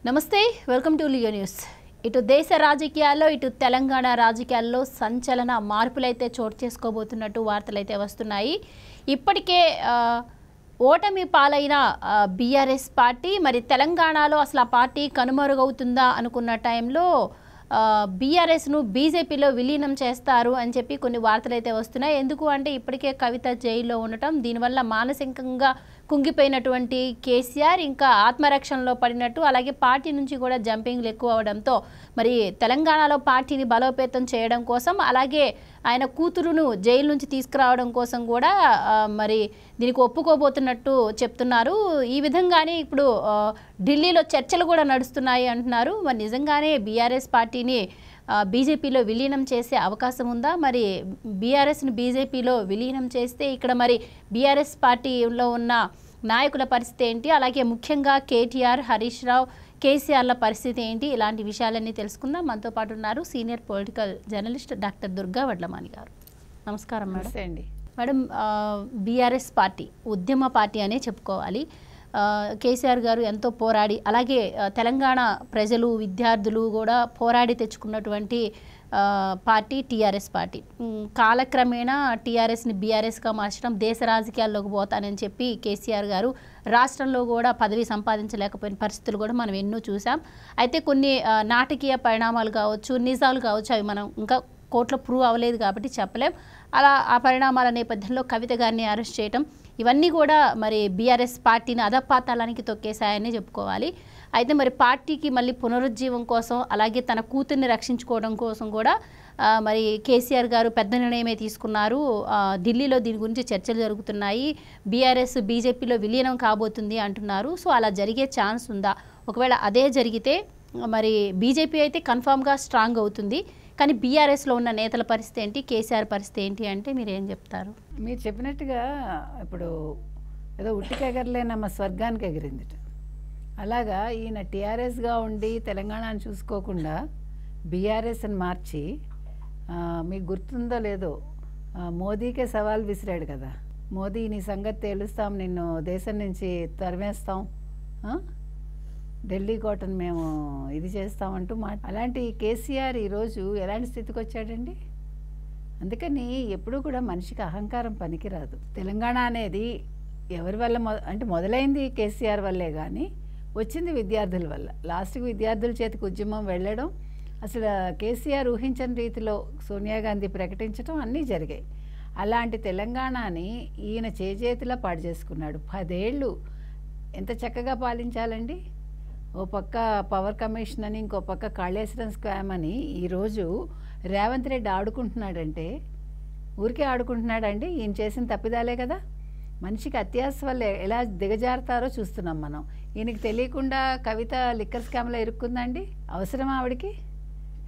నమస్తే, welcome to Leo news. ఇటు దేశ రాజకీయాల్లో ఇటు తెలంగాణ రాజకీయాల్లో సంచలన మార్పులైతే చోటు చేసుకోబోతున్నట్టు వార్తలైతే వస్తున్నాయి. ఇప్పటికే ఓటమి పాలైన బీఆర్ఎస్ పార్టీ మరి తెలంగాణలో అసలు ఆ పార్టీ కనుమరుగవుతుందా అనుకున్న టైంలో బీఆర్ఎస్ను బీజేపీలో విలీనం చేస్తారు అని చెప్పి కొన్ని వార్తలు అయితే వస్తున్నాయి. ఎందుకు అంటే ఇప్పటికే కవిత జైల్లో ఉండటం, దీనివల్ల మానసికంగా కుంగిపోయినటువంటి కేసీఆర్ ఇంకా ఆత్మరక్షణలో పడినట్టు, అలాగే పార్టీ నుంచి కూడా జంపింగ్లు ఎక్కువ అవడంతో మరి తెలంగాణలో పార్టీని బలోపేతం చేయడం కోసం, అలాగే ఆయన కూతురును జైలు నుంచి తీసుకురావడం కోసం కూడా మరి దీనికి ఒప్పుకోబోతున్నట్టు చెప్తున్నారు. ఈ విధంగానే ఇప్పుడు ఢిల్లీలో చర్చలు కూడా నడుస్తున్నాయి అంటున్నారు. మరి నిజంగానే బీఆర్ఎస్ పార్టీని బీజేపీలో విలీనం చేసే అవకాశం ఉందా? మరి బీఆర్ఎస్ని బీజేపీలో విలీనం చేస్తే ఇక్కడ మరి బీఆర్ఎస్ పార్టీలో ఉన్న నాయకుల పరిస్థితి ఏంటి, అలాగే ముఖ్యంగా కేటీఆర్, హరీష్ రావు, కేసీఆర్ల పరిస్థితి ఏంటి, ఇలాంటి విషయాలన్నీ తెలుసుకుందాం. మనతో పాటు ఉన్నారు senior political journalist doctor Durga Vadlamani గారు. నమస్కారం మేడం. అండి మేడం, బీఆర్ఎస్ పార్టీ ఉద్యమ పార్టీ అనే చెప్పుకోవాలి. కేసీఆర్ గారు ఎంతో పోరాడి, అలాగే తెలంగాణ ప్రజలు, విద్యార్థులు కూడా పోరాడి తెచ్చుకున్నటువంటి పార్టీ టీఆర్ఎస్ పార్టీ. కాలక్రమేణా టీఆర్ఎస్ని బీఆర్ఎస్గా మార్చడం, దేశ రాజకీయాల్లోకి పోతానని చెప్పి కేసీఆర్ గారు రాష్ట్రంలో కూడా పదవి సంపాదించలేకపోయిన పరిస్థితులు కూడా మనం ఎన్నో చూసాం. అయితే కొన్ని నాటకీయ పరిణామాలు కావచ్చు, నిజాలు కావచ్చు, అవి మనం ఇంకా కోర్టులో ప్రూవ్ అవ్వలేదు కాబట్టి చెప్పలేం. అలా ఆ పరిణామాల నేపథ్యంలో కవిత గారిని అరెస్ట్ చేయటం, ఇవన్నీ కూడా మరి బీఆర్ఎస్ పార్టీని అధపాతాళానికి తొక్కేశాయని చెప్పుకోవాలి. అయితే మరి పార్టీకి మళ్ళీ పునరుజ్జీవం కోసం, అలాగే తన కూతుర్ని రక్షించుకోవడం కోసం కూడా మరి కేసీఆర్ గారు పెద్ద నిర్ణయమే తీసుకున్నారు. ఢిల్లీలో దీని గురించి చర్చలు జరుగుతున్నాయి. బీఆర్ఎస్ బీజేపీలో విలీనం కాబోతుంది అంటున్నారు. సో అలా జరిగే ఛాన్స్ ఉందా? ఒకవేళ అదే జరిగితే మరి బీజేపీ అయితే కన్ఫామ్గా స్ట్రాంగ్ అవుతుంది. కానీ బీఆర్ఎస్లో ఉన్న నేతల పరిస్థితి ఏంటి, కేసీఆర్ పరిస్థితి ఏంటి అంటే మీరు ఏం చెప్తారు? మీరు చెప్పినట్టుగా ఇప్పుడు ఏదో ఉట్టికెగరలేనమ్మ స్వర్గానికి ఎగిరింది. అలాగా ఈయన టీఆర్ఎస్గా ఉండి తెలంగాణను చూసుకోకుండా బీఆర్ఎస్ని మార్చి, మీకు గుర్తుందో లేదో మోదీకే సవాల్ విసిరాడు కదా. మోదీ నీ సంగతి తేలుస్తాం, నిన్ను దేశం నుంచి తరిమేస్తాం, ఢిల్లీ కోటను మేము ఇది చేస్తామంటూ అలాంటి కేసీఆర్ ఈరోజు ఎలాంటి స్థితికి వచ్చాడండి. అందుకని ఎప్పుడూ కూడా మనిషికి అహంకారం పనికిరాదు. తెలంగాణ అనేది ఎవరి వల్ల అంటే మొదలైంది కేసీఆర్ వల్లే, కానీ వచ్చింది విద్యార్థుల వల్ల. లాస్ట్కి విద్యార్థుల చేతికి ఉద్యమం వెళ్ళడం, అసలు కేసీఆర్ ఊహించని రీతిలో సోనియా గాంధీ ప్రకటించడం అన్నీ జరిగాయి. అలాంటి తెలంగాణని ఈయన చేజేతిలా పాడు చేసుకున్నాడు. 10 ఏళ్ళు ఎంత చక్కగా పాలించాలండి. ఓ పక్క పవర్ కమిషన్ అని, ఇంకో పక్క కాళేశ్వరం స్కామ్ అని ఈరోజు రేవంత్ రెడ్డి ఆడుకుంటున్నాడంటే ఊరికే ఆడుకుంటున్నాడండి. ఈయన చేసిన తప్పిదాలే కదా. మనిషికి అత్యాస వల్ల ఎలా దిగజారుతారో చూస్తున్నాం మనం. ఈయనకి తెలియకుండా కవిత లిక్కర్ స్కామ్లో ఇరుక్కుందండి. అవసరం ఆవిడకి?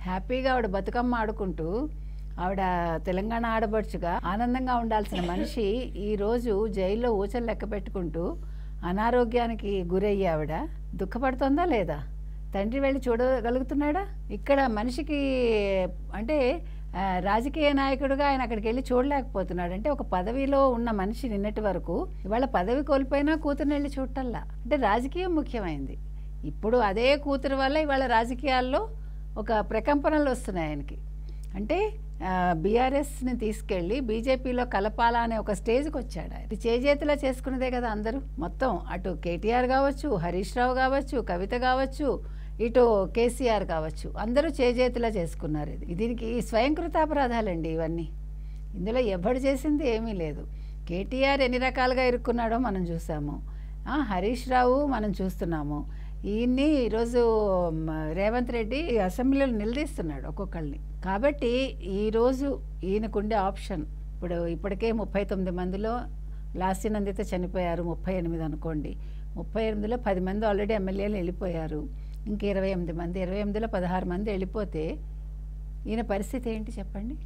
హ్యాపీగా ఆవిడ బతుకమ్మ ఆడుకుంటూ, ఆవిడ తెలంగాణ ఆడబడుచుగా ఆనందంగా ఉండాల్సిన మనిషి ఈరోజు జైల్లో ఊచలు లెక్క పెట్టుకుంటూ అనారోగ్యానికి గురయ్యి ఆవిడ దుఃఖపడుతుందా లేదా? తండ్రి వెళ్ళి చూడగలుగుతున్నాడా? ఇక్కడ మనిషికి అంటే రాజకీయ నాయకుడిగా ఆయన అక్కడికి వెళ్ళి చూడలేకపోతున్నాడు. అంటే ఒక పదవిలో ఉన్న మనిషి నిన్నటి వరకు ఇవాళ పదవి కోల్పోయినా కూతురుని వెళ్ళి చూడటల్లా. అంటే రాజకీయం ముఖ్యమైంది. ఇప్పుడు అదే కూతురు వల్ల ఇవాళ రాజకీయాల్లో ఒక ప్రకంపనలు వస్తున్నాయి ఆయనకి. అంటే బీఆర్ఎస్ని తీసుకెళ్ళి బీజేపీలో కలపాలా అనే ఒక స్టేజ్కి వచ్చాడు. ఇది చేజేతిలా చేసుకున్నదే కదా అందరూ. మొత్తం అటు కేటీఆర్ కావచ్చు, హరీష్ రావు కావచ్చు, కవిత కావచ్చు, ఇటు కేసీఆర్ కావచ్చు, అందరూ చేజేతిలా చేసుకున్నారు. దీనికి స్వయంకృతాపరాధాలండి ఇవన్నీ. ఇందులో ఎవడు చేసింది ఏమీ లేదు. కేటీఆర్ ఎన్ని రకాలుగా ఇరుక్కున్నాడో మనం చూసాము. హరీష్ రావు మనం చూస్తున్నాము. ఈయన్ని ఈరోజు రేవంత్ రెడ్డి అసెంబ్లీలో నిలదీస్తున్నాడు ఒక్కొక్కళ్ళని. కాబట్టి ఈరోజు ఈయనకుండే ఆప్షన్ ఇప్పటికే 39 మందిలో లాస్ట్ నందిత చనిపోయారు. 38 అనుకోండి. 38లో 10 మంది ఆల్రెడీ ఎమ్మెల్యేలు వెళ్ళిపోయారు. ఇంక 28 మంది, 28లో 16 మంది వెళ్ళిపోతే ఈయన పరిస్థితి ఏంటి చెప్పండి.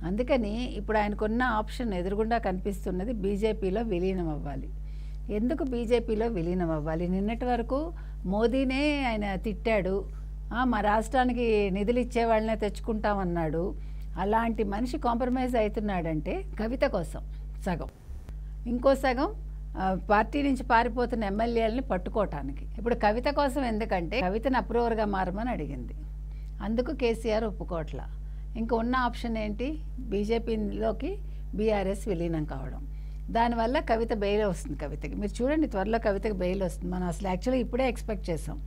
అందుకని ఇప్పుడు ఆయనకున్న ఆప్షన్ ఎదురుగుండా కనిపిస్తున్నది బీజేపీలో విలీనం అవ్వాలి. ఎందుకు బీజేపీలో విలీనం అవ్వాలి? నిన్నటి వరకు మోదీనే ఆయన తిట్టాడు. మా రాష్ట్రానికి నిధులు ఇచ్చే వాళ్ళనే తెచ్చుకుంటామన్నాడు. అలాంటి మనిషి కాంప్రమైజ్ అవుతున్నాడంటే కవిత కోసం సగం, ఇంకో సగం పార్టీ నుంచి పారిపోతున్న ఎమ్మెల్యేలని పట్టుకోవటానికి. ఇప్పుడు కవిత కోసం ఎందుకంటే కవితను అప్రూవర్గా మారమని అడిగింది, అందుకు కేసీఆర్ ఒప్పుకోవట్లా. ఇంకా ఉన్న ఆప్షన్ ఏంటి, బీజేపీలోకి బీఆర్ఎస్ విలీనం కావడం. దానివల్ల కవిత బెయిల్ వస్తుంది. కవితకి మీరు చూడండి, త్వరలో కవితకి బెయిల్ వస్తుంది. మనం అసలు యాక్చువల్గా ఇప్పుడే ఎక్స్పెక్ట్ చేసాం,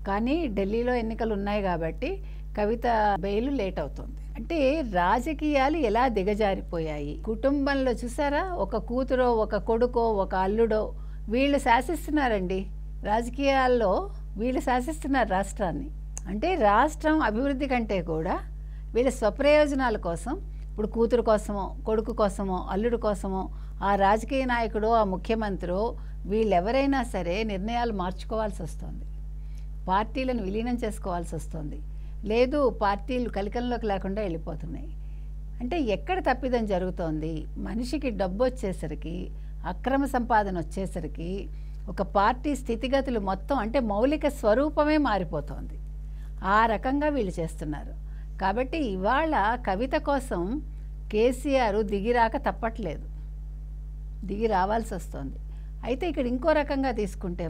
కానీ ఢిల్లీలో ఎన్నికలు ఉన్నాయి కాబట్టి కవిత బెయిల్ లేట్ అవుతుంది. అంటే రాజకీయాలు ఎలా దిగజారిపోయాయి. కుటుంబంలో చూసారా, ఒక కూతురో ఒక కొడుకో ఒక అల్లుడో వీళ్ళు శాసిస్తున్నారండి రాజకీయాల్లో, వీళ్ళు శాసిస్తున్నారు రాష్ట్రాన్ని. అంటే రాష్ట్రం అభివృద్ధి కంటే కూడా వీళ్ళ స్వప్రయోజనాల కోసం, ఇప్పుడు కూతురు కోసమో కొడుకు కోసమో అల్లుడు కోసమో ఆ రాజకీయ నాయకుడు ఆ ముఖ్యమంత్రి వీళ్ళెవరైనా సరే నిర్ణయాలు మార్చుకోవాల్సి వస్తుంది, పార్టీలను విలీనం చేసుకోవాల్సి వస్తుంది. లేదు, పార్టీలు కలికల్లోకి లేకుండా వెళ్ళిపోతున్నాయి. అంటే ఎక్కడ తప్పిదం జరుగుతోంది, మనిషికి డబ్బు వచ్చేసరికి, అక్రమ సంపాదన వచ్చేసరికి ఒక పార్టీ స్థితిగతులు మొత్తం అంటే మౌలిక స్వరూపమే మారిపోతోంది. ఆ రకంగా వీళ్ళు చేస్తున్నారు. కాబట్టి ఇవాళ కవిత కోసం కేసీఆర్ దిగిరాక తప్పట్లేదు, దిగి రావాల్సి వస్తుంది. అయితే ఇక్కడ ఇంకో రకంగా తీసుకుంటే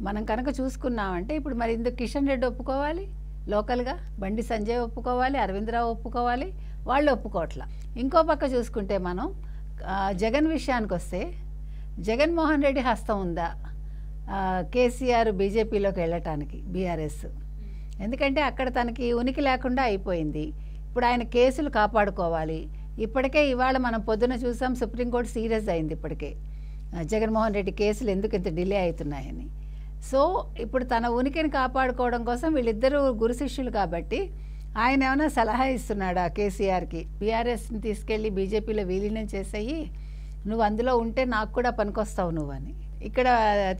మనం కనుక చూసుకున్నామంటే, ఇప్పుడు మరి ఇందుకు కిషన్ రెడ్డి ఒప్పుకోవాలి, లోకల్గా బండి సంజయ్ ఒప్పుకోవాలి, అరవిందరావు ఒప్పుకోవాలి, వాళ్ళు ఒప్పుకోవట్లా. ఇంకో పక్క చూసుకుంటే మనం జగన్ విషయానికి వస్తే, జగన్మోహన్ రెడ్డి హస్తం ఉందా కేసీఆర్ బీజేపీలోకి వెళ్ళటానికి, బీఆర్ఎస్? ఎందుకంటే అక్కడ తనకి ఉనికి లేకుండా అయిపోయింది. ఇప్పుడు ఆయన కేసులు కాపాడుకోవాలి. ఇప్పటికే ఇవాళ మనం పొద్దున చూసాం, సుప్రీంకోర్టు సీరియస్ అయింది ఇప్పటికే, జగన్మోహన్ రెడ్డి కేసులు ఎందుకు ఇంత డిలే అవుతున్నాయని. సో ఇప్పుడు తన ఉనికిని కాపాడుకోవడం కోసం వీళ్ళిద్దరూ గురు శిష్యులు కాబట్టి ఆయన ఏమైనా సలహా ఇస్తున్నాడా కేసీఆర్కి, బీఆర్ఎస్ని తీసుకెళ్ళి బీజేపీలో విలీనం చేసేయి, నువ్వు అందులో ఉంటే నాకు కూడా పనికొస్తావు నువ్వని. ఇక్కడ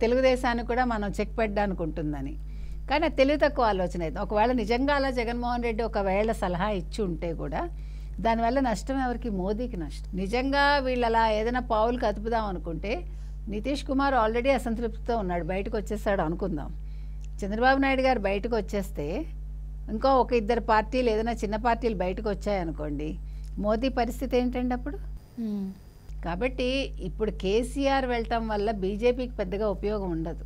తెలుగుదేశానికి కూడా మనం చెక్ పెట్టడానికి ఉంటుందని. కానీ తెలివి తక్కువ ఆలోచన అయితే, ఒకవేళ నిజంగా అలా జగన్మోహన్ రెడ్డి ఒకవేళ సలహా ఇచ్చి ఉంటే కూడా దానివల్ల నష్టం ఎవరికి, మోదీకి నష్టం. నిజంగా వీళ్ళు అలా ఏదైనా పావులు కదుపుదాం అనుకుంటే, నితీష్ కుమార్ ఆల్రెడీ అసంతృప్తితో ఉన్నాడు, బయటకు వచ్చేస్తాడు అనుకుందాం. చంద్రబాబు నాయుడు గారు బయటకు వచ్చేస్తే ఇంకో ఒక ఇద్దరు పార్టీలు, ఏదైనా చిన్న పార్టీలు బయటకు వచ్చాయనుకోండి, మోదీ పరిస్థితి ఏంటండి అప్పుడు? కాబట్టి ఇప్పుడు కేసీఆర్ వెళ్ళటం వల్ల బీజేపీకి పెద్దగా ఉపయోగం ఉండదు.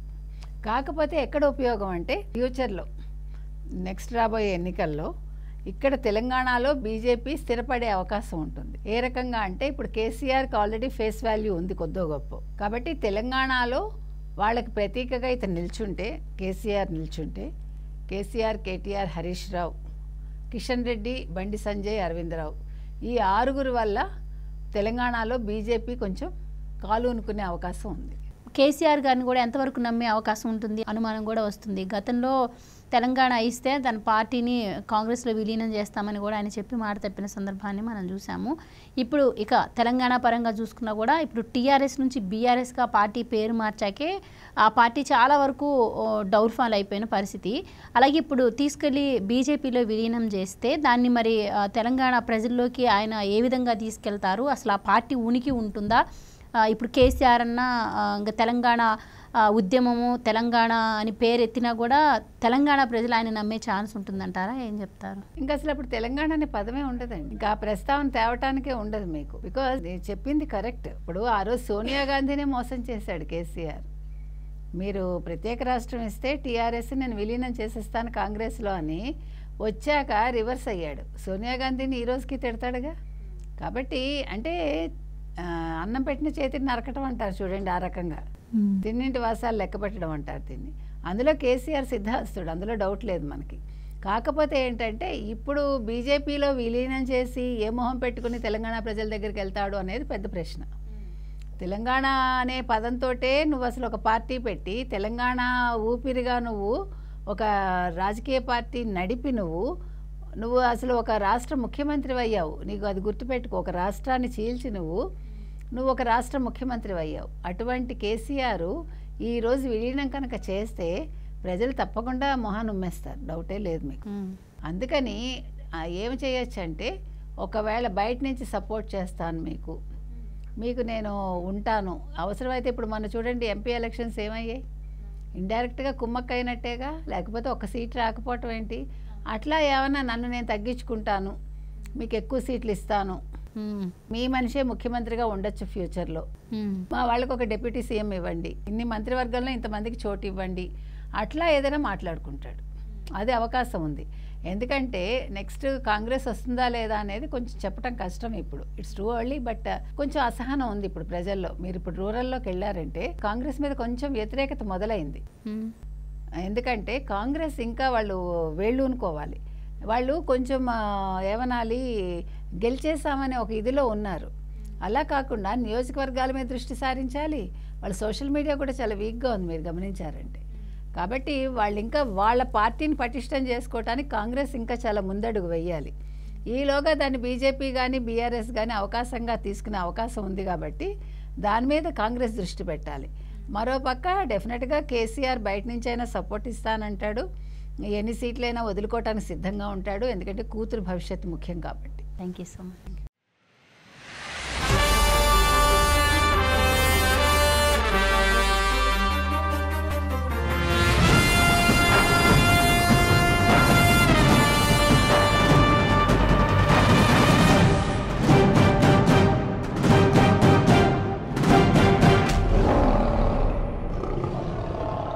కాకపోతే ఎక్కడ ఉపయోగం అంటే, ఫ్యూచర్లో నెక్స్ట్ రాబోయే ఎన్నికల్లో ఇక్కడ తెలంగాణలో బీజేపీ స్థిరపడే అవకాశం ఉంటుంది. ఏ రకంగా అంటే, ఇప్పుడు కేసీఆర్కి ఆల్రెడీ ఫేస్ వాల్యూ ఉంది కొద్దో గొప్ప. కాబట్టి తెలంగాణలో వాళ్ళకి ప్రతీకగా ఇతను నిల్చుంటే, కేసీఆర్ నిల్చుంటే, కేసీఆర్, కేటీఆర్, హరీష్ రావు, కిషన్ రెడ్డి, బండి సంజయ్, అరవిందరావు, ఈ ఆరుగురు వల్ల తెలంగాణలో బీజేపీ కొంచెం కాలునుకునే అవకాశం ఉంది. కేసీఆర్ గారిని కూడా ఎంతవరకు నమ్మే అవకాశం ఉంటుంది అనుమానం కూడా వస్తుంది. గతంలో తెలంగాణ ఇస్తే తన పార్టీని కాంగ్రెస్లో విలీనం చేస్తామని కూడా ఆయన చెప్పి మాట తప్పిన సందర్భాన్ని మనం చూసాము. ఇప్పుడు ఇక తెలంగాణ పరంగా చూసుకున్నా కూడా ఇప్పుడు టీఆర్ఎస్ నుంచి బీఆర్ఎస్గా పార్టీ పేరు మార్చాకే ఆ పార్టీ చాలా వరకు డౌన్ఫాల్ అయిపోయిన పరిస్థితి. అలాగే ఇప్పుడు తీసుకెళ్ళి బీజేపీలో విలీనం చేస్తే దాన్ని మరి తెలంగాణ ప్రజల్లోకి ఆయన ఏ విధంగా తీసుకెళ్తారు, అసలు ఆ పార్టీ ఉనికి ఉంటుందా? ఇప్పుడు కేసీఆర్ అన్న ఇంకా తెలంగాణ ఉద్యమము, తెలంగాణ అని పేరెత్తినా కూడా తెలంగాణ ప్రజలు ఆయన నమ్మే ఛాన్స్ ఉంటుందంటారా? ఏం చెప్తారు? ఇంకా అసలు అప్పుడు తెలంగాణ అనే పదమే ఉండదండి, ఇంకా ఆ ప్రస్తావన తేవటానికే ఉండదు మీకు. బికాజ్ నేను చెప్పింది కరెక్ట్. ఇప్పుడు ఆ రోజు సోనియా గాంధీనే మోసం చేశాడు కేసీఆర్. మీరు ప్రత్యేక రాష్ట్రం ఇస్తే టీఆర్ఎస్ నేను విలీనం చేసేస్తాను కాంగ్రెస్లో అని, వచ్చాక రివర్స్ అయ్యాడు. సోనియా గాంధీని ఈ రోజుకి తిడతాడుగా. కాబట్టి అంటే అన్నం పెట్టిన చేతిని నరకటం అంటారు చూడండి, ఆ రకంగా తిన్నింటి వాసాలు లెక్క పెట్టడం అంటారు దీన్ని. అందులో కేసీఆర్ సిద్ధాస్తుడు, అందులో డౌట్ లేదు మనకి. కాకపోతే ఏంటంటే ఇప్పుడు బీజేపీలో విలీనం చేసి ఏ మొహం పెట్టుకుని తెలంగాణ ప్రజల దగ్గరికి వెళ్తాడు అనేది పెద్ద ప్రశ్న. తెలంగాణ అనే పదంతో నువ్వు అసలు ఒక పార్టీ పెట్టి తెలంగాణ ఊపిరిగా నువ్వు ఒక రాజకీయ పార్టీ నడిపి నువ్వు అసలు ఒక రాష్ట్ర ముఖ్యమంత్రి అయ్యావు. నీకు అది గుర్తుపెట్టుకో, ఒక రాష్ట్రాన్ని చీల్చి నువ్వు ఒక రాష్ట్ర ముఖ్యమంత్రి అయ్యావు. అటువంటి కేసీఆర్ ఈరోజు విలీనం కనుక చేస్తే ప్రజలు తప్పకుండా మొహాన్ని ఉమ్మేస్తారు, డౌటే లేదు మీకు. అందుకని ఏం చేయొచ్చు అంటే, ఒకవేళ బయట నుంచి సపోర్ట్ చేస్తాను మీకు నేను ఉంటాను, అవసరమైతే ఇప్పుడు మన చూడండి ఎంపీ ఎలక్షన్స్ ఏమయ్యాయి, ఇండైరెక్ట్గా కుమ్మక్కైనట్టేగా, లేకపోతే ఒక సీట్ రాకపోవటం ఏంటి, అట్లా ఏమన్నా నన్ను నేను తగ్గించుకుంటాను, మీకు ఎక్కువ సీట్లు ఇస్తాను, మీ మనిషే ముఖ్యమంత్రిగా ఉండొచ్చు ఫ్యూచర్లో, మా వాళ్ళకు ఒక డిప్యూటీ సీఎం ఇవ్వండి, ఇన్ని మంత్రివర్గంలో ఇంతమందికి చోటు ఇవ్వండి, అట్లా ఏదైనా మాట్లాడుకుంటాడు. అది అవకాశం ఉంది. ఎందుకంటే నెక్స్ట్ కాంగ్రెస్ వస్తుందా లేదా అనేది కొంచెం చెప్పడం కష్టం ఇప్పుడు. It's too early. బట్ కొంచెం అసహనం ఉంది ఇప్పుడు ప్రజల్లో. మీరు ఇప్పుడు రూరల్లోకి వెళ్ళారంటే కాంగ్రెస్ మీద కొంచెం వ్యతిరేకత మొదలైంది. ఎందుకంటే కాంగ్రెస్ ఇంకా వాళ్ళు వేళ్ళూనుకోవాలి. వాళ్ళు కొంచెం ఏమనాలి, గెలిచేసామనే ఒక ఇదిలో ఉన్నారు. అలా కాకుండా నియోజకవర్గాల మీద దృష్టి సారించాలి. వాళ్ళ సోషల్ మీడియా కూడా చాలా వీక్గా ఉంది, మీరు గమనించారంటే. కాబట్టి వాళ్ళు ఇంకా వాళ్ళ పార్టీని పటిష్టం చేసుకోవటానికి కాంగ్రెస్ ఇంకా చాలా ముందడుగు వేయాలి. ఈలోగా దాన్ని బీజేపీ కానీ బీఆర్ఎస్ కానీ అవకాశంగా తీసుకునే అవకాశం ఉంది. కాబట్టి దాని మీద కాంగ్రెస్ దృష్టి పెట్టాలి. మరోపక్క డెఫినెట్గా కేసీఆర్ బయట నుంచి అయినా సపోర్ట్ ఇస్తానంటాడు. ఎన్ని సీట్లైనా వదులుకోవటానికి సిద్ధంగా ఉంటాడు. ఎందుకంటే కూతురు భవిష్యత్తు ముఖ్యం కాబట్టి. Thank you so much.